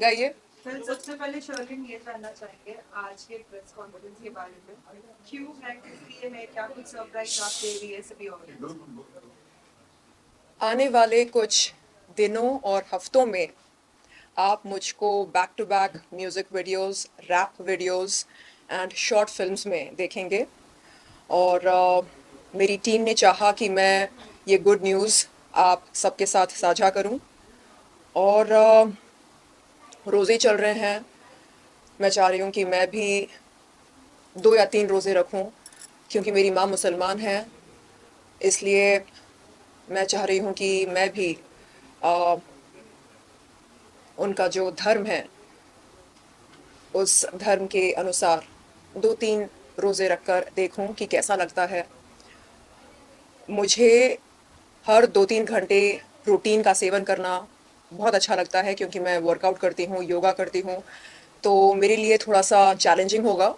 गाइए। सर सबसे पहले शर्लिन ये जानना चाहेंगे आज के प्रेस कॉन्फ्रेंस के बारे में क्यों है, किस लिए है, क्या कुछ सरप्राइज आप दे रही है सभी ऑडियंस। आने वाले कुछ दिनों और हफ्तों में आप मुझको back to back music videos, rap videos and short films में देखेंगे। और मेरी टीम ने चाहा कि मैं ये गुड न्यूज़ आप सबके साथ साझा करूं। और रोज़े चल रहे हैं। मैं चाह रही हूँ कि मैं भी 2 या 3 रोज़े रखूं, क्योंकि मेरी माँ मुसलमान है। इसलिए मैं चाह रही हूँ कि मैं भी अ, उनका जो धर्म है उस धर्म के अनुसार 2-3 रोज़े रखकर देखूं कि कैसा लगता है। मुझे हर 2-3 घंटे प्रोटीन का सेवन करना बहुत अच्छा लगता है, क्योंकि मैं वर्कआउट करती हूँ, योगा करती हूँ। तो मेरे लिए थोड़ा सा चैलेंजिंग होगा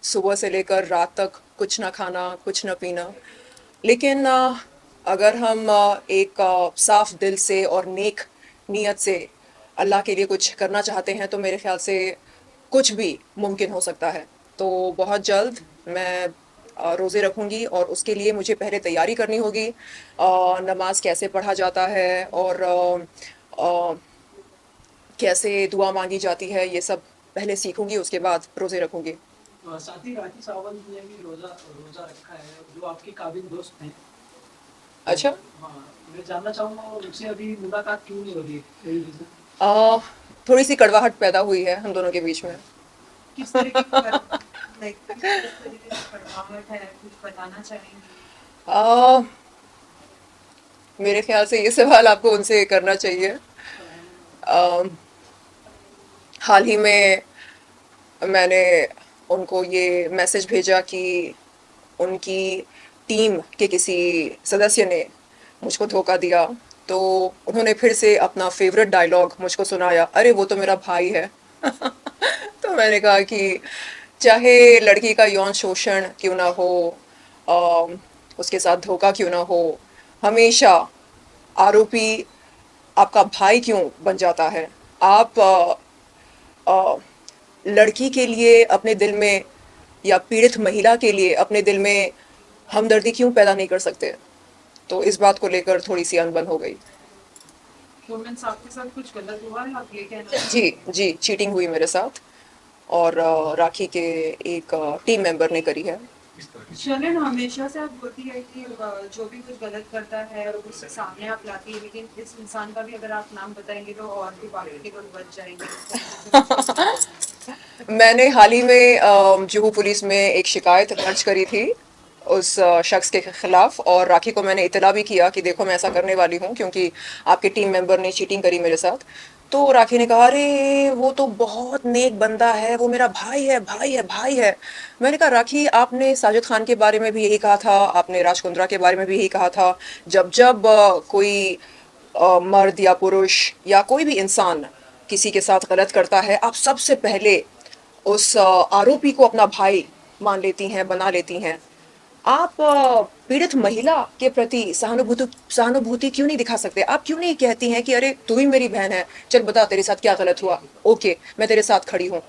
सुबह से लेकर रात तक कुछ ना खाना, कुछ ना पीना। लेकिन अगर हम एक साफ दिल से और नेक नीयत से अल्लाह के लिए कुछ करना चाहते हैं, तो मेरे ख्याल से कुछ भी मुमकिन हो सकता है। तो बहुत जल्द मैं रोज़े रखूंगी, और उसके लिए मुझे पहले तैयारी करनी होगी। नमाज कैसे पढ़ा जाता है, और अ, कैसे दुआ मांगी जाती है, ये सब पहले सीखूंगी, उसके बाद रोज़े रखूंगी। साथ ही राखी सावंत ने भी रोजा रोजा रखा है, जो आपके काबिल दोस्त हैं। तो अच्छा। हाँ, मैं जानना चाहूँगा उनसे अभी मुलाकात क्यों नहीं हो रही है, कोई रीजन? अ, थोड़ी सी कड़वाहट पैदा हुई है हम दोनों के बीच में। किस तरीके की लाइक किस तरीके की कड़वाहट है, कुछ बताना चाहेंगी। अ, मेरे ख्याल से ये सवाल आपको उनसे करना चाहिए। अ, हाल ही में मैंने उनको ये मैसेज भेजा कि उनकी टीम के किसी सदस्य ने मुझको धोखा दिया। तो उन्होंने फिर से अपना फेवरेट डायलॉग मुझको सुनाया, अरे वो तो मेरा भाई है। तो मैंने कहा कि चाहे लड़की का यौन शोषण क्यों ना हो, अ, उसके साथ धोखा क्यों ना हो, हमेशा आरोपी आपका भाई क्यों बन जाता है। आप अ, लड़की के लिए अपने दिल में, या पीड़ित महिला के लिए अपने दिल में हमदर्दी क्यों पैदा नहीं कर सकते। तो इस बात को लेकर थोड़ी सी अनबन हो गई। तो मीन्स आपके साथ कुछ गलत हुआ है, आप ये कहना जी चाहेंगे। जी, चीटिंग हुई मेरे साथ, और राखी के एक टीम मेंबर ने करी है। शर्लिन हमेशा से आप बोलती है कि जो भी कुछ गलत करता है उससे सामने आप लाती है, लेकिन इस इंसान का भी अगर आप नाम बताएंगे तो और भी बाकी लोग बच जाएंगे, इस तरीके से कुछ कहना चाहेंगे। मैंने हाल ही में जुहू पुलिस में एक शिकायत दर्ज करी थी उस शख्स के खिलाफ, और राखी को मैंने इतला भी किया कि देखो मैं ऐसा करने वाली हूँ, क्योंकि आपके टीम मेंबर ने चीटिंग करी मेरे साथ। तो राखी ने कहा, अरे वो तो बहुत नेक बंदा है, वो मेरा भाई है, भाई है, भाई है। मैंने कहा, राखी आपने साजिद खान के बारे में भी यही कहा था, आपने राज कुंद्रा के बारे में भी यही कहा था। जब जब कोई मर्द या पुरुष या कोई भी इंसान किसी के साथ गलत करता है, आप सबसे पहले उस आरोपी को अपना भाई मान लेती हैं, बना लेती हैं। आप पीड़ित महिला के प्रति सहानुभूति सहानुभूति क्यों नहीं दिखा सकते? आप क्यों नहीं कहती हैं कि अरे तू भी मेरी बहन है, चल बता तेरे साथ क्या गलत हुआ, ओके मैं तेरे साथ खड़ी हूँ।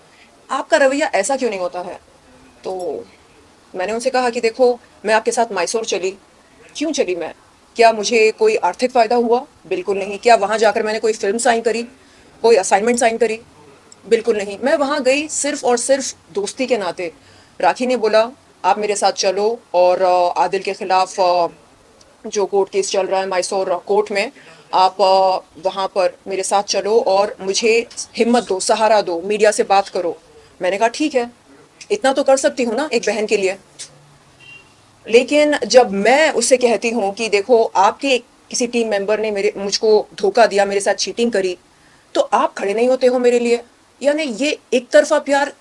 आपका रवैया ऐसा क्यों नहीं होता है? तो मैंने उनसे कहा कि देखो, मैं आपके साथ मैसूर चली, क्यों चली मैं? क्या मुझे कोई आर्थिक फायदा हुआ? बिल्कुल नहीं। क्या वहां जाकर मैंने कोई फिल्म साइन करी, कोई असाइनमेंट साइन करी? बिल्कुल नहीं। मैं वहां गई सिर्फ और सिर्फ दोस्ती के नाते। राखी ने बोला, आप मेरे साथ चलो, और आदिल के खिलाफ जो कोर्ट केस चल रहा है मैसूर कोर्ट में, आप वहां पर मेरे साथ चलो और मुझे हिम्मत दो, सहारा दो, मीडिया से बात करो। मैंने कहा ठीक है, इतना तो कर सकती हूँ ना एक बहन के लिए। लेकिन जब मैं उससे कहती हूँ कि देखो आपके किसी टीम मेंबर ने मेरे मुझको धोखा दिया, मेरे साथ चीटिंग करी, तो आप खड़े नहीं होते हो मेरे लिए। यानी ये एक तरफा प्यार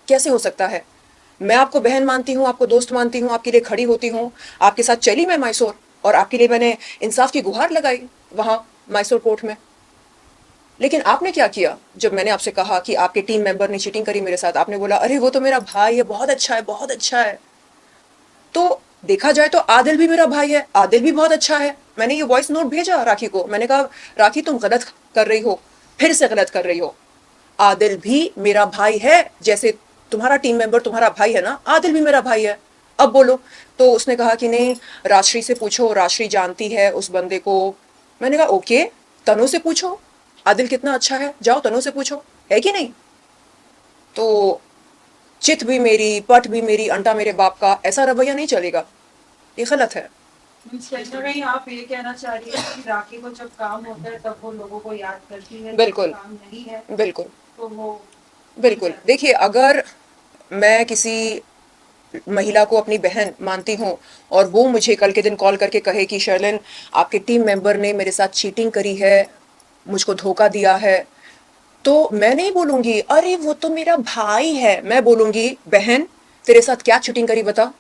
कैसे हो सकता है? मैं आपको बहन मानती हूँ, आपको दोस्त मानती हूँ, आपके लिए खड़ी होती हूँ, आपके साथ चली मैं मैसूर, और आपके लिए मैंने इंसाफ की गुहार लगाई वहां मैसूर कोर्ट में। लेकिन आपने क्या किया? जब मैंने आपसे कहा कि आपके टीम मेंबर ने चीटिंग करी मेरे साथ, आपने बोला अरे वो तो मेरा भाई है, बहुत अच्छा है, बहुत अच्छा है। तो देखा जाए तो आदिल भी मेरा भाई है, आदिल भी बहुत अच्छा है। मैंने ये वॉइस नोट भेजा राखी को, मैंने कहा राखी तुम गलत कर रही हो, फिर से गलत कर रही हो। आदिल भी मेरा भाई है, जैसे तुम्हारा टीम मेंबर तुम्हारा भाई है ना, आदिल भी मेरा भाई है, अब बोलो। तो उसने कहा कि नहीं, राजश्री से पूछो, राजश्री जानती है उस बंदे को। मैंने कहा ओके, तनु से पूछो, आदिल कितना अच्छा है, जाओ तनु से पूछो, है कि नहीं। तो चित भी मेरी, पट भी मेरी, अंटा मेरे बाप का, ऐसा रवैया नहीं चलेगा, ये गलत है। कहीं ना कहीं आप ये कहना चाह रही है कि राखी को जब काम होता है तब वो लोगों को याद करती है, जब बिल्कुल काम नहीं है बिल्कुल तो वो बिल्कुल। देखिए, अगर मैं किसी महिला को अपनी बहन मानती हूँ और वो मुझे कल के दिन कॉल करके कहे कि शर्लिन, आपके टीम मेंबर ने मेरे साथ चीटिंग करी है, मुझको धोखा दिया है, तो मैं नहीं बोलूंगी अरे वो तो मेरा भाई है, मैं बोलूंगी बहन तेरे साथ क्या चीटिंग करी बता,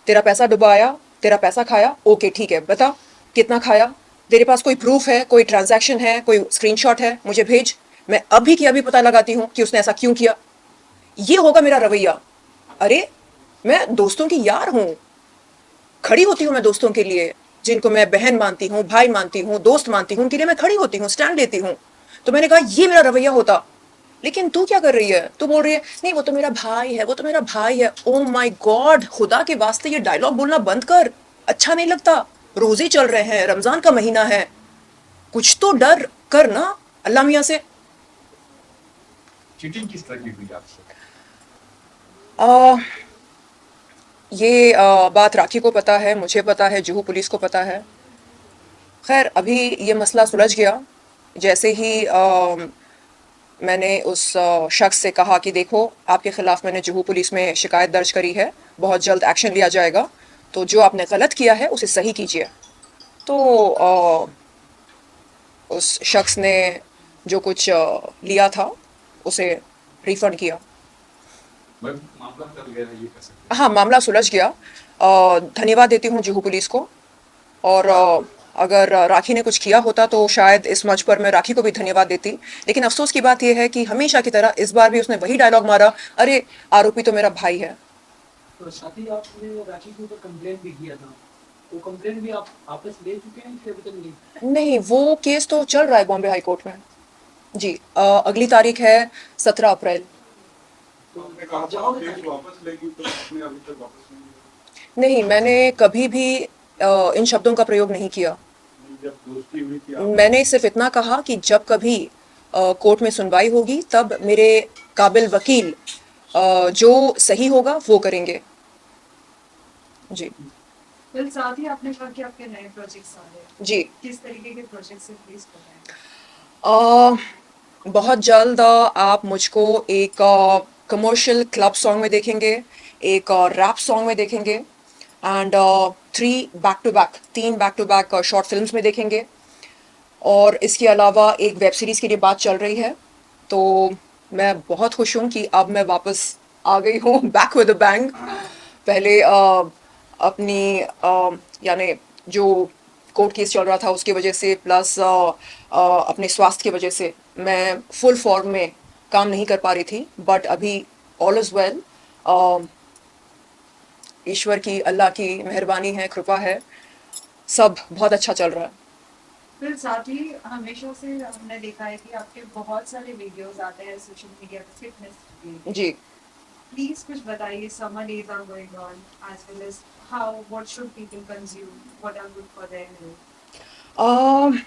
तेरा पैसा डुबाया, तेरा पैसा खाया, ओके ठीक है, बता कितना खाया, तेरे पास कोई प्रूफ है, कोई ट्रांजैक्शन है, कोई स्क्रीनशॉट है, मुझे भेज, मैं अभी की अभी पता लगाती हूँ कि उसने ऐसा क्यों किया। ये होगा मेरा रवैया। अरे मैं दोस्तों की यार हूं, खड़ी होती हूं मैं दोस्तों के लिए, जिनको मैं बहन मानती हूँ, भाई मानती हूँ, दोस्त मानती हूँ, उनके लिए मैं खड़ी होती हूँ, स्टैंड लेती हूँ। तो मैंने कहा ये मेरा रवैया होता। लेकिन तू क्या कर रही है, तू बोल रही है नहीं वो तो मेरा भाई है, वो तो मेरा भाई है। ओ माय गॉड, खुदा के वास्ते ये डायलॉग बोलना बंद कर, अच्छा नहीं लगता। रोजे चल रहे हैं, रमजान का महीना है, कुछ तो डर कर ना अल्लाह मियाँ से। चीटिंग किस तरह की हुई आपसे? आ, ये बात राखी को पता है, मुझे पता है, जुहू पुलिस को पता है। खैर अभी ये मसला सुलझ गया। जैसे ही मैंने उस शख्स से कहा कि देखो आपके खिलाफ मैंने जुहू पुलिस में शिकायत दर्ज करी है, बहुत जल्द एक्शन लिया जाएगा, तो जो आपने गलत किया है उसे सही कीजिए। तो उस शख्स ने जो कुछ लिया था उसे रिफंड किया। मामला टल गया है, ये कह सकते हाँ, मामला सुलझ गया। धन्यवाद देती हूँ जुहू पुलिस को। और अगर राखी ने कुछ किया होता तो शायद इस मंच पर मैं राखी को भी धन्यवाद देती। लेकिन अफसोस की बात यह है कि हमेशा की तरह इस बार भी उसने वही डायलॉग मारा, अरे आरोपी तो मेरा भाई है। तो साथ ही आपने राखी के ऊपर कंप्लेंट भी किया था, वो कंप्लेंट भी आप वापस ले चुके हैं कि अभी तक नहीं? नहीं, वो केस तो चल रहा है बॉम्बे हाई कोर्ट में। जी, अगली तारीख है 17 अप्रैल। तो आपने कहा था आप केस वापस लेगी, तो आपने अभी तक वापस नहीं लिया। नहीं, मैंने कभी भी इन शब्दों का प्रयोग नहीं किया। जब दोस्ती हुई थी मैंने सिर्फ इतना कहा कि जब कभी कोर्ट में सुनवाई होगी तब मेरे काबिल वकील जो सही होगा वो करेंगे। जी फिर साथ ही आपने कहा कि आपके नए प्रोजेक्ट्स आ रहे हैं, जी। किस तरीके के प्रोजेक्ट्स हैं प्लीज बताएं। बहुत जल्द आप मुझको एक कमर्शियल क्लब सॉन्ग में देखेंगे, एक रैप सॉन्ग में देखेंगे, एंड तीन back to back short films में देखेंगे। और इसके अलावा एक वेब सीरीज़ के लिए बात चल रही है। तो मैं बहुत खुश हूँ कि अब मैं वापस आ गई हूँ बैक विद अ बैंग। पहले अपनी यानी जो कोर्ट केस चल रहा था उसकी वजह से, प्लस अपने स्वास्थ्य की वजह से मैं फुल फॉर्म में काम नहीं कर पा रही थी। बट अभी ऑल इज़ वेल। ईश्वर की, अल्लाह की मेहरबानी है, कृपा है, सब बहुत अच्छा चल रहा है। फिर साथ ही हमेशा से हमने देखा है कि आपके बहुत सारे वीडियोस आते हैं सोशल मीडिया पे फिटनेस के। जी। प्लीज कुछ बताइए, summer days are going on as well as how what should people consume, what are good for their health.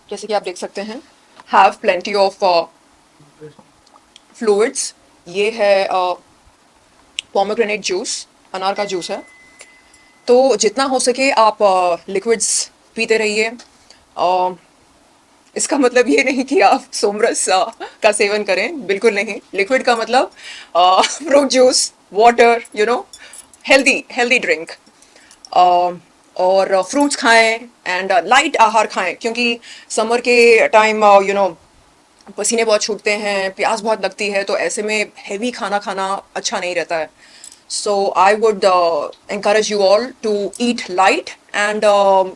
जैसे कि आप देख सकते हैं, हैव प्लेंटी ऑफ फ्लूइड्स। ये है पोमेग्रेनेट जूस, अनार का जूस है। तो जितना हो सके आप लिक्विड्स पीते रहिए। इसका मतलब ये नहीं कि आप सोमरस का सेवन करें, बिल्कुल नहीं। लिक्विड का मतलब fruit juice, water, healthy healthy drink. और फ्रूट्स खाएं एंड लाइट आहार खाएं, क्योंकि समर के टाइम पसीने बहुत छूटते हैं, प्यास बहुत लगती है, तो ऐसे में हेवी खाना खाना अच्छा नहीं रहता है। So I would encourage you all to eat light and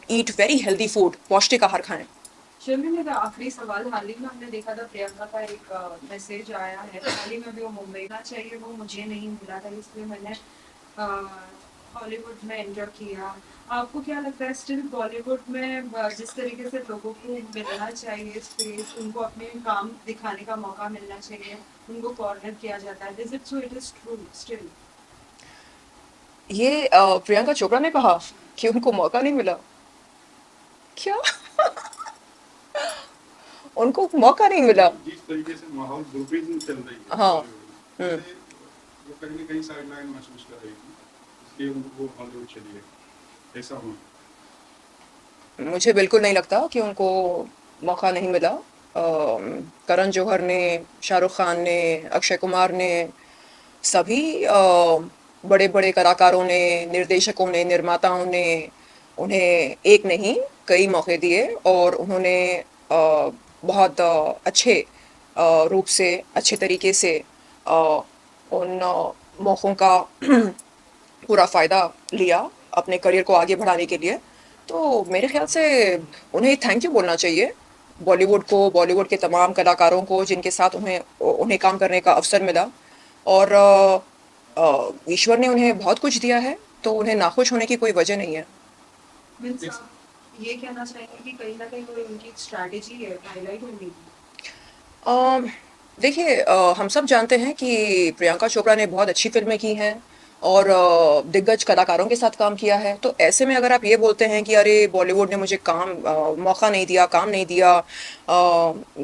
eat very healthy food, पौष्टिक आहार खाएं। शर्मी, मेरा आखिरी सवाल, हाल ही में हमने देखा था प्रियंका का एक मैसेज आया है, हाल ही में भी वो मुंबई ना चाहिए, वो मुझे नहीं मिला था, इसलिए मैंने हॉलीवुड में एंटर किया, आपको क्या लगता है स्टिल बॉलीवुड में जिस तरीके से लोगों को मिलना चाहिए स्पेस, उनको अपने काम दिखाने का मौका मिलना चाहिए, उनको कॉर्नर किया जाता है, is it so, it is true still? ये प्रियंका चोपड़ा ने कहा कि उनको मौका नहीं मिला? क्या? उनको मौका नहीं मिला? जिस तरीके से माहौल ग्रुपिज्म चल रही है हाँ। बॉलीवुड में, उससे वो कहीं न कहीं साइडलाइन महसूस कर रही थी, इसलिए उनको हॉलीवुड चली गई, ऐसा हुआ। मुझे बिल्कुल नहीं लगता कि उनको मौका नहीं मिला। करण जौहर ने, शाहरुख खान ने, अक्षय कुमार ने, सभी बड़े बड़े कलाकारों ने, निर्देशकों ने, निर्माताओं ने उन्हें एक नहीं कई मौके दिए और उन्होंने बहुत अच्छे रूप से, अच्छे तरीके से उन मौक़ों का पूरा फ़ायदा लिया अपने करियर को आगे बढ़ाने के लिए। तो मेरे ख्याल से उन्हें थैंक यू बोलना चाहिए बॉलीवुड को, बॉलीवुड के तमाम कलाकारों को जिनके साथ उन्हें उन्हें काम करने का अवसर मिला। और ईश्वर ने उन्हें बहुत कुछ दिया है, तो उन्हें नाखुश होने की कोई वजह नहीं है। मीन्स आप ये कहना चाहेंगे कि कहीं ना कहीं वो उनकी एक स्ट्रैटेजी है हाईलाइट होने की? अम, देखिए, हम सब जानते हैं कि प्रियंका चोपड़ा ने बहुत अच्छी फिल्में की हैं और दिग्गज कलाकारों के साथ काम किया है। तो ऐसे में अगर आप ये बोलते हैं कि अरे बॉलीवुड ने मुझे मौका नहीं दिया, काम नहीं दिया,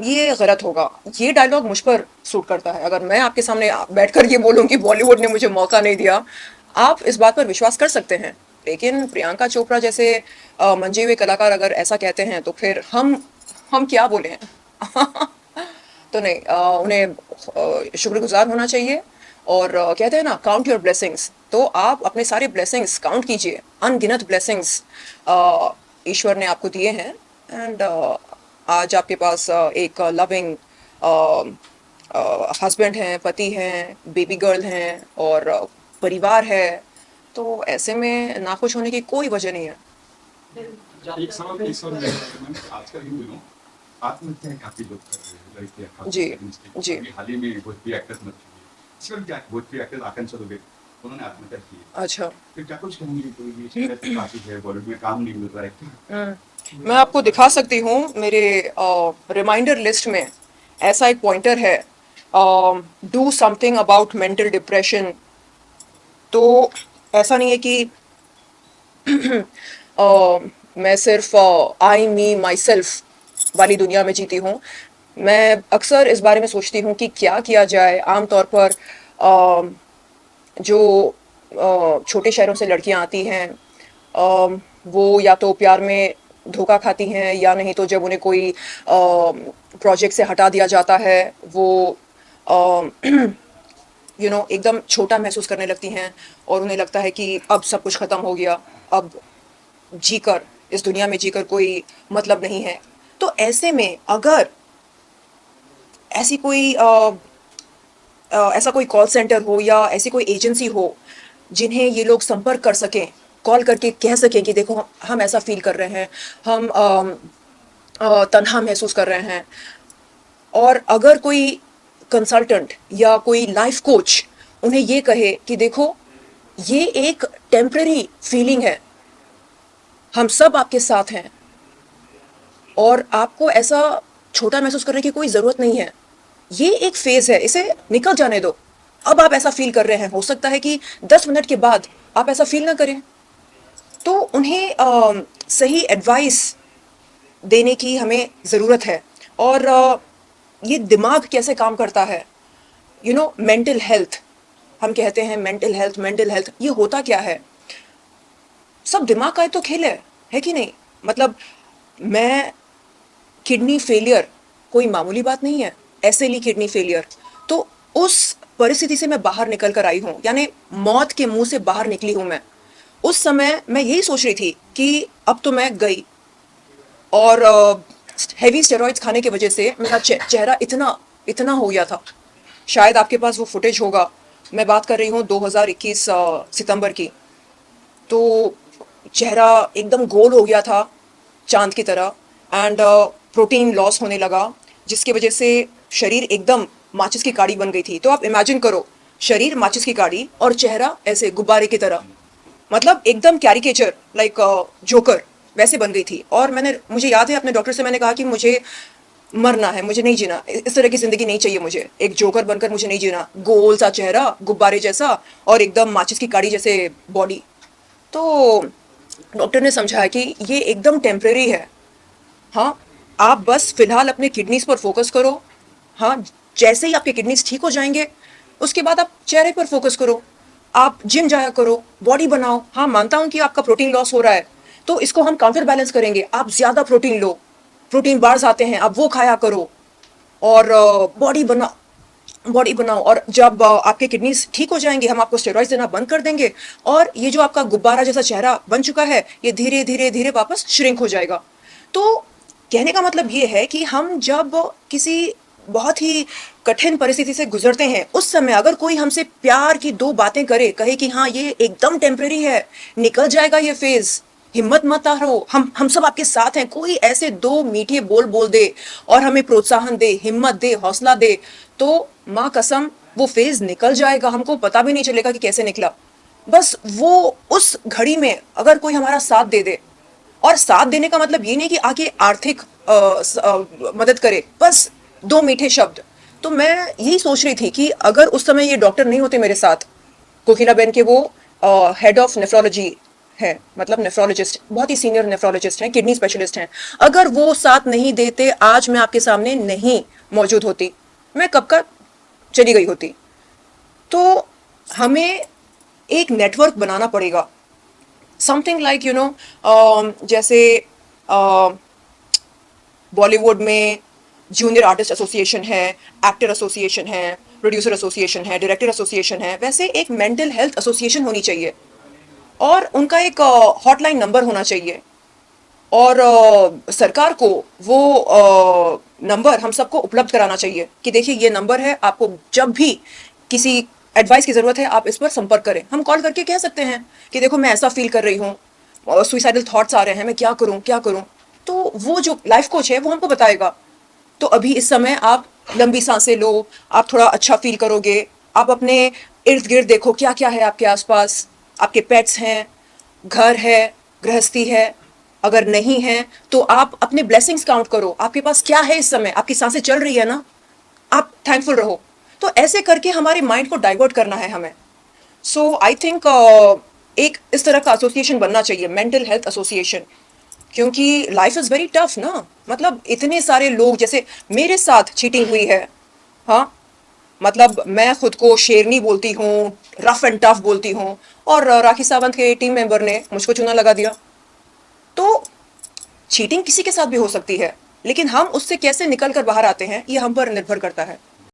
ये गलत होगा। ये डायलॉग मुझ पर सूट करता है। अगर मैं आपके सामने बैठकर ये बोलूँ कि बॉलीवुड ने मुझे मौका नहीं दिया, आप इस बात पर विश्वास कर सकते हैं। लेकिन प्रियंका चोपड़ा जैसे मंजे हुए कलाकार अगर ऐसा कहते हैं तो फिर हम क्या बोले हैं? तो नहीं, उन्हें शुक्रगुजार होना चाहिए। और कहते हैं ना, काउंट योर ब्लेसिंग्स। तो आप अपने सारे ब्लेसिंग्स काउंट कीजिए। अनगिनत ब्लेसिंग्स ईश्वर ने आपको दिए हैं। एंड आज आपके पास एक लविंग हस्बैंड हैं, पति हैं, बेबी गर्ल हैं और परिवार है। तो ऐसे में नाखुश होने की कोई वजह नहीं है। एक सवाल मैम, आजकल इन दिनों आत्महत्याएं काफी लोग कर रहे हैं, लड़कियां खास जी, करके जिनकी जी। अभी हाल ही में भोजपुरी एक्ट्रेस मर चुकी है। इस वक्त क्या भोजपुरी एक्ट्रेस आकांक्षा दुबे, उन्होंने आत्महत्या की है। अच्छा। फिर क्या कुछ कहेंगे, कोई भी इस तरह की काफी है, बॉलीवुड में काम नहीं मिल रहा है? मैं आपको दिखा सकती हूँ मेरे रिमाइंडर लिस्ट में ऐसा एक पॉइंटर है, do something about mental depression. तो ऐसा नहीं है कि मैं सिर्फ आई मी माई सेल्फ वाली दुनिया में जीती हूँ। मैं अक्सर इस बारे में सोचती हूँ कि क्या किया जाए। आमतौर पर जो छोटे शहरों से लड़कियां आती हैं, वो या तो प्यार में धोखा खाती हैं, या नहीं तो जब उन्हें कोई प्रोजेक्ट से हटा दिया जाता है, वो एकदम छोटा महसूस करने लगती हैं और उन्हें लगता है कि अब सब कुछ ख़त्म हो गया, अब जीकर इस दुनिया में जीकर कोई मतलब नहीं है। तो ऐसे में अगर ऐसी कोई ऐसा कोई कॉल सेंटर हो या ऐसी कोई एजेंसी हो जिन्हें ये लोग संपर्क कर सकें, कॉल करके कह सकें कि देखो हम ऐसा फील कर रहे हैं, हम तन्हा महसूस कर रहे हैं, और अगर कोई कंसल्टेंट या कोई लाइफ कोच उन्हें ये कहे कि देखो ये एक टेम्पररी फीलिंग है, हम सब आपके साथ हैं और आपको ऐसा छोटा महसूस करने की कोई ज़रूरत नहीं है, ये एक फेज़ है, इसे निकल जाने दो। अब आप ऐसा फील कर रहे हैं, हो सकता है कि 10 मिनट के बाद आप ऐसा फील ना करें। तो उन्हें सही एडवाइस देने की हमें ज़रूरत है। और ये दिमाग कैसे काम करता है, मेंटल हेल्थ, हम कहते हैं मेंटल हेल्थ, ये होता क्या है? सब दिमाग का तो खेल है कि नहीं? मतलब मैं किडनी फेलियर कोई मामूली बात नहीं है, ऐसे ली किडनी फेलियर। तो उस परिस्थिति से मैं बाहर निकल कर आई हूँ, यानी मौत के मुंह से बाहर निकली हूँ मैं। उस समय मैं यही सोच रही थी कि अब तो मैं गई, और हेवी स्टेरॉइड्स खाने की वजह से मेरा चेहरा इतना हो गया था। शायद आपके पास वो फुटेज होगा, मैं बात कर रही हूँ 2021 सितंबर की। तो चेहरा एकदम गोल हो गया था चांद की तरह, एंड प्रोटीन लॉस होने लगा, जिसकी वजह से शरीर एकदम माचिस की काड़ी बन गई थी। तो आप इमेजिन करो, शरीर माचिस की काड़ी और चेहरा ऐसे गुब्बारे की तरह। मतलब एकदम कैरिकेचर लाइक जोकर वैसे बन गई थी। और मुझे याद है अपने डॉक्टर से मैंने कहा कि मुझे मरना है, मुझे नहीं जीना, इस तरह की जिंदगी नहीं चाहिए मुझे, एक जोकर बनकर मुझे नहीं जीना, गोल सा चेहरा, गुब्बारे जैसा और एकदम माचिस की काड़ी जैसे बॉडी। तो डॉक्टर ने समझाया कि ये एकदम टेम्परेरी है। हाँ, आप बस फिलहाल अपने किडनीज पर फोकस करो। हाँ, जैसे ही आपके किडनीज ठीक हो जाएंगे उसके बाद आप चेहरे पर फोकस करो, आप जिम जाया करो, बॉडी बनाओ। हाँ, मानता हूं कि आपका प्रोटीन लॉस हो रहा है, तो इसको हम काउंटर बैलेंस करेंगे। आप ज्यादा प्रोटीन लो, प्रोटीन बार्स आते हैं, आप वो खाया करो और बॉडी बनाओ। और जब आपके किडनीज ठीक हो जाएंगे हम आपको स्टेरॉइड्स देना बंद कर देंगे और ये जो आपका गुब्बारा जैसा चेहरा बन चुका है ये धीरे धीरे धीरे वापस श्रिंक हो जाएगा। तो कहने का मतलब ये है कि हम जब किसी बहुत ही कठिन परिस्थिति से गुजरते हैं उस समय अगर कोई हमसे प्यार की दो बातें करे, कहे कि हाँ ये एकदम टेम्परेरी है, निकल जाएगा ये फेज, हिम्मत मत हारो, हम सब आपके साथ हैं, कोई ऐसे दो मीठे बोल बोल दे और हमें प्रोत्साहन दे, हिम्मत दे, हौसला दे, तो माँ कसम वो फेज निकल जाएगा, हमको पता भी नहीं चलेगा कि कैसे निकला। बस वो उस घड़ी में अगर कोई हमारा साथ दे दे, और साथ देने का मतलब ये नहीं कि आके आर्थिक मदद करे, बस दो मीठे शब्द। तो मैं यही सोच रही थी कि अगर उस समय ये डॉक्टर नहीं होते मेरे साथ, कोकिला बेन के, वो हेड ऑफ नेफ्रोलॉजी है, मतलब नेफ्रोलॉजिस्ट, बहुत ही सीनियर नेफ्रोलॉजिस्ट हैं, किडनी स्पेशलिस्ट हैं, अगर वो साथ नहीं देते आज मैं आपके सामने नहीं मौजूद होती, मैं कब का चली गई होती। तो हमें एक नेटवर्क बनाना पड़ेगा, समथिंग लाइक जैसे बॉलीवुड में जूनियर आर्टिस्ट एसोसिएशन है, एक्टर एसोसिएशन है, प्रोड्यूसर एसोसिएशन है, डायरेक्टर एसोसिएशन है, वैसे एक मेंटल हेल्थ एसोसिएशन होनी चाहिए और उनका एक हॉटलाइन नंबर होना चाहिए। और सरकार को वो नंबर हम सबको उपलब्ध कराना चाहिए कि देखिए ये नंबर है, आपको जब भी किसी एडवाइस की ज़रूरत है आप इस पर संपर्क करें। हम कॉल करके कह सकते हैं कि देखो मैं ऐसा फील कर रही हूँ, सुइसाइडल थॉट्स आ रहे हैं, मैं क्या करूँ क्या करूँ। तो वो जो लाइफ कोच है वो हमको बताएगा। तो अभी इस समय आप लंबी सांसें लो, आप थोड़ा अच्छा फील करोगे, आप अपने इर्द गिर्द देखो क्या क्या है आपके आसपास, आपके पेट्स हैं, घर है, गृहस्थी है, अगर नहीं है तो आप अपने ब्लेसिंग्स काउंट करो, आपके पास क्या है इस समय, आपकी सांसें चल रही है ना, आप थैंकफुल रहो। तो ऐसे करके हमारे माइंड को डाइवर्ट करना है हमें। सो आई थिंक एक इस तरह का एसोसिएशन बनना चाहिए, मेंटल हेल्थ एसोसिएशन, क्योंकि लाइफ इज वेरी टफ ना। मतलब इतने सारे लोग, जैसे मेरे साथ चीटिंग हुई है, हाँ, मतलब मैं खुद को शेरनी बोलती हूँ, रफ एंड टफ बोलती हूँ, और राखी सावंत के टीम मेंबर ने मुझको चूना लगा दिया। तो चीटिंग किसी के साथ भी हो सकती है, लेकिन हम उससे कैसे निकल कर बाहर आते हैं ये हम पर निर्भर करता है।